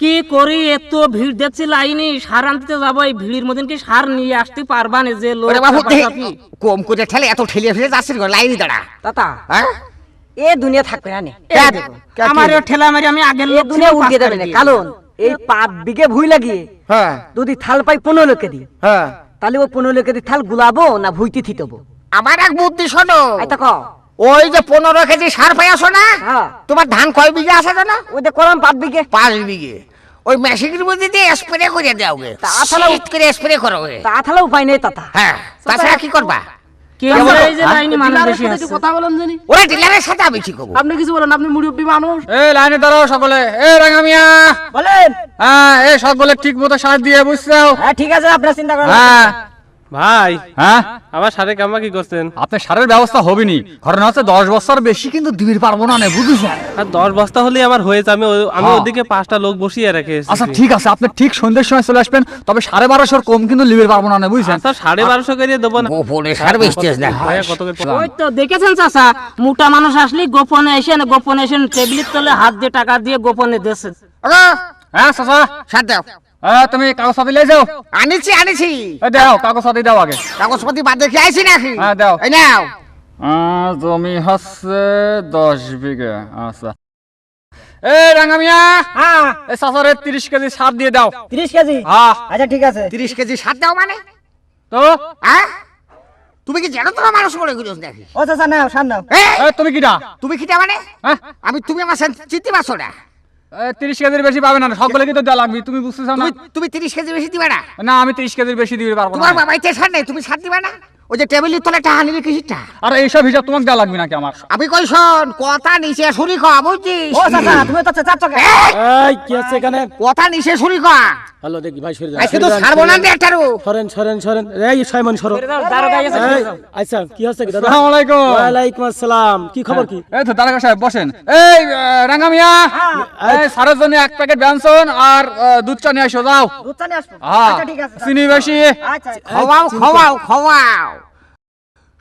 কি করি এত ভিড় দেখছি লাইনে সার আনতে যাবো, এই ভিড়ের মধ্যে কি সার নিয়ে আসতে পারবা না? যে লোক কম করে ঠেলে এত ঠেলে ফেলে যাচ্ছিস লাইনে দাঁড়া তাতা হ্যাঁ এ দুনিয়া থাকবে না নে আমার ঠেলা মারি আমি আগের এ লোক দুনিয়া উঠিয়ে দেবে না, কারণ এই 5 বিঘে ভুই লাগিয়ে হ্যাঁ যদি থাল পাই 15 লোকে দি, হ্যাঁ তাহলে ওই 15 লোকে দি থাল গুলাবো না ভুইতে থিতবো? আমার এক বুদ্ধি শোনো, আইতা ক ওই যে 15 কেজি সার পাই আসো না, হ্যাঁ তোমার ধান কয় বিঘে আছে জানো? ওই যে কলাম 5 বিঘে 5 বিঘে। ওই মেশিনের মধ্যে দিয়ে স্প্রে করে দাও গে, তাছাড়া শীত করে স্প্রে করো গে। তা থালা উপায় নেই তাতা। হ্যাঁ তাছাড়া কি করবা? এই যে লাইনে মানুষ বেশি আছে। কথা বলেন জানি ওরা ডিলারের সাথে আমি ঠিক হবো। আপনি কিছু বলেন, আপনি মুরব্বী মানুষ। এই লাইনে দাঁড়াও সকলে। এই রাঙা মিয়া, বলেন। হ্যাঁ এই সকলে ঠিক মতো সার দিয়ে বুঝছো? হ্যাঁ ঠিক আছে, আপনার চিন্তা করেন না। হ্যাঁ ভাই হ্যাঁ আমার সাথে কামা কি করছেন? আপনার সারের ব্যবস্থা হবে নি, কারণ হচ্ছে 10 বছর বেশি কিন্তু দিবির পারবো না, বুঝেছেন? আর 10 বস্তা হলেই আমার হয়েছে। আমি হ্যাঁ। ওদিকে 5টা লোক বসিয়ে রেখেছি। আচ্ছা ঠিক আছে, আপনি ঠিক সন্ধ্যের সময় চলে আসবেন, তবে 1250 কম কিন্তু লিবির পারবো না, বুঝছেন? আচ্ছা 1250 করে দেবো না। গোপনে সার বেচতেছ না। ভাইয়া কত করে? ওই তো দেখেছেন চাচা, মোটা মানুষ আসলে গোপনে এসে টেবিলের তলে হাত দিয়ে টাকা দিয়ে গোপনে দেশে। হ্যাঁ চাচা, সার দাও। তুমি কাগজপাতি লে যাও। আনিছি আনিছি, এই দাও কাগজপাতি দাও আগে। কাগজপত্র বাদ দেখে আইছি নাকি? হ্যাঁ দাও। এই নাও। জমি হচ্ছে 10 বিঘা। আচ্ছা এই রাঙা মিয়া, হ্যাঁ এই চাচারে 30 কেজি সার দিয়ে দাও। 30 কেজি। হ্যাঁ আচ্ছা ঠিক আছে। 30 কেজি সার দাও মানে? তো হ্যাঁ তুমি কি জানো তোমার মানুষ মনে করিস নাকি? ও চাচা নাও, সার নাও। এই তুমি কিটা? তুমি খিটা মানে? হ্যাঁ আমি তুমি আমার চিনতে পারছো না? 30 কেজির বেশি পাবে না, সকলে কিন্তু দেওয়া লাগবে, তুমি বুঝতেছ না? তুমি 30 কেজি বেশি দিবে না? না আমি 30 কেজির বেশি দিতে পারবো না। তোমার বাবাইতে সার নেই, তুমি সার দিবে না? ওই যে টেবিলের তলে টাকা নিলে কিসিটা? আর এইসব হিসাব তোমাকে দেওয়া লাগবে নাকি আমার? আমি কই শোন, কথা নিচে শুনি কয়া বুঝছিস? ও চাচা তুমি তো চাচ্ছ কে? এই কি আছে এখানে? কথা নিচে শুনি কয়া। হ্যালো দেখি ভাই সরে যান। আজকে তো ছাড়বো না রে একটারও। সরেন সরেন সরেন। এই সাইমন সরো। দারোগা এসে এই, আচ্ছা কি হচ্ছে কি দাদা? আসসালামু আলাইকুম। ওয়ালাইকুম আসসালাম। কি খবর কি? এই তো দারোগা সাহেব বসেন। এই রাঙা মিয়া, এই সারের জন্য 1 প্যাকেট ব্যঞ্জন আর দুধ চা নিয়ে এসো যাও। দুধ চা নিয়ে আসবো। হ্যাঁ আচ্ছা ঠিক আছে। চিনি বেশি। আচ্ছা খাওয়াও খাওয়াও খাওয়াও।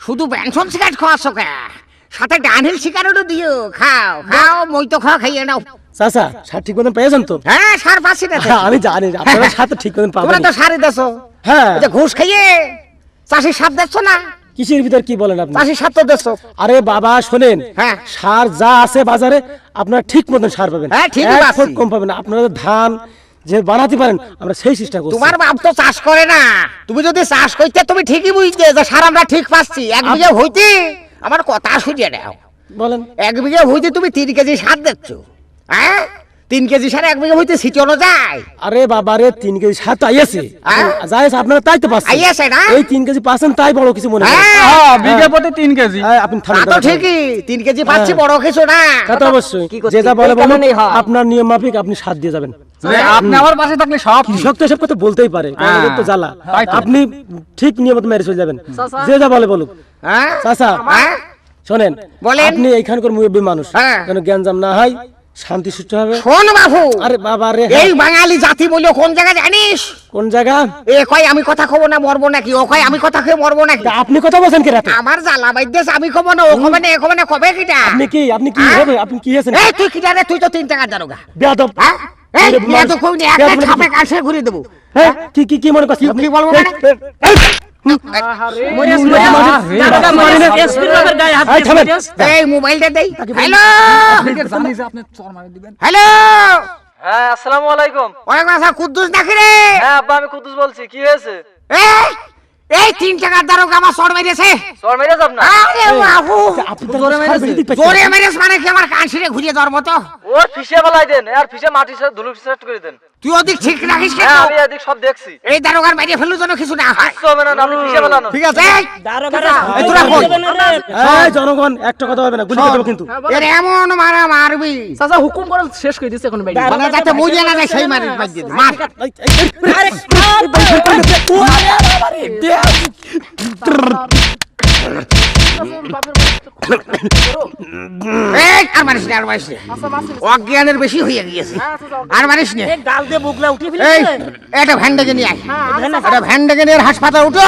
শুধু বেনসন সিগারেট খাওয়াচ্ছ কে? সাথে ডানহিল সিগারেটও দিও। খাও খাও, মই তো খাইয়ে নাও। চাচা সার ঠিক মতন পেয়েছেন তো? হ্যাঁ সার পাচ্ছি না তো। হ্যাঁ, আমি জানি আপনারা সার তো ঠিক মতন তোমরা পাবেন। তো সারই দেছো। হ্যাঁ এই যে ঘুষ খাইয়ে চাষির সাপ দিচ্ছ না? কিসের ভিতর কি বলেন আপনি? চাষির সাপ তো দিচ্ছ। আরে বাবা শোনেন, হ্যাঁ। সার যা আছে বাজারে আপনারা ঠিক মতন সার পাবেন। হ্যাঁ, ঠিকই এক পাচ্ছি। ফুট কম পাবেন না। আপনারা ধান যে বানাতে পারেন আমরা সেই চেষ্টা করছি। তোমার বাপ তো চাষ করে না। তুমি যদি চাষ করতে তুমি ঠিকই বুঝতে যে সার আমরা ঠিক পাচ্ছি। 1 বিঘা হইতে আমার কথা শুনিয়ে নাও। বলেন 1 বিঘা হইতে তুমি 3 কেজি সার দিচ্ছ। হ্যাঁ 3 কেজি সার 1 বিঘা হইতে ছিটানো যায়? আরে বাবা রে 3 কেজি সার তো আইয়াছে। হ্যাঁ? যাইছে আপনারা তাই তো পাচ্ছেন। আইয়াছে না? এই 3 কেজি পাচ্ছেন তাই বড় কিছু মনে করেন। হ্যাঁ। হ্যাঁ বিঘা প্রতি 3 কেজি। হ্যাঁ, আপনি তা থামেন তো দাঁড়ান। ঠিকই, 3 কেজি পাচ্ছি, বড় কিছু না। তা তো অবশ্যই। কি করছি? যে যা বলে এই বলুন, কারণেই হয়। আপনার নিয়ম মাফিক আপনি সার দিয়ে যাবেন। আপনি আমার পাশে থাকলে সব ঠিক। কৃষক তো এসব কথা বলতেই পারে, কারণ হ্যাঁ। ওদের তো জ্বালা। তাই তো। আপনি ঠিক নিয়মিত মেরে চলে যাবেন, যে যা বলে বলুক। হ্যাঁ চাচা হ্যাঁ শোনেন, বলেন। আপনি এইখানকার মুরব্বী মানুষ, হ্যাঁ। যেন জ্ঞানজাম না হয়, শান্তি সুষ্ঠু হবে। শোন বাবু, আরে বাবা রে, এই বাঙালি জাতি বলে কোন জায়গা জানিস? কোন জায়গা? এ কয় আমি কথা খবো না মরবো নাকি, ও কয় আমি কথা খেয়ে মরবো নাকি। তা আপনি কথা বলছেন কি রাতে? আমার জ্বালা বাইদেশ, আমি খবো না ও খবো না, এ খবো না, কবে কিটা? আপনি কি হ্যাঁ? হবে? আপনি কি হয়েছেন? এই তুই কিটা রে? তুই তো 3 টাকার দারোগা। বেয়াদব। হ্যাঁ এই আরে মেয়ে তো কই না, একটা বেয়াদব ছাপে কাছে ঘুরে দেবো। হ্যাঁ, কি মনে করছেন? কি বলবো মানে? দারোগা এসপির বাবার গায়ে হাত এই, থামেন। দিয়ে এই মোবাইলটা দেই। হ্যালো জানি যে আপনি চর মারি দিবেন। হ্যালো, হ্যাঁ আসসালামু আলাইকুম। ওয়ালাইকুম আসসালাম। কুদ্দুস নাকি রে? হ্যাঁ আব্বা আমি কুদ্দুস বলছি। কি হয়েছে? এই 3 টাকার দারোগা আমার চড় মেরেছে। চর মেরে যাব না? আরে বাবু, আপনি তো জোরে মেরেছেন। জোরে মেরেছ মানে কি আমার কান ছিঁড়ে ঘুরিয়ে দেওয়ার মতো? ও ফিশে ফেলাই দেন, আর ফিশে মাটির সাথে ধুলো সেট করে দেন। তুই ওদিক ঠিক রাখিস কেন? হ্যাঁ আমি এদিক সব দেখছি। এই দারোগার বাইরে ফেললো যেন কিছু না হয়। কিচ্ছু হবে না, আপনি ফিশে ফেলানো। ঠিক আছে? দারোগারা এই তোরা কই? এই জনগণ একটা কথা হবে না, গুলি করে দেবো কিন্তু। এর এমন মারা মারবি চাচা হুকুম করেন, শেষ করে দিচ্ছে এখন বাইরে। মানে যাতে মরিয়া না যায় সেই মারিস বাদ দিয়ে দে। মার। এই আর মারিস না, আর মারিস না। অজ্ঞানের বেশি হয়ে গিয়েছে, আর মারিস না। গাল দিয়ে বুকলা উঠে এই ফেলেছে। এটা ভ্যান ডেকে নিয়ে আয়। এটা ভ্যান ডেকে নিয়ে হাসপাতাল উঠো।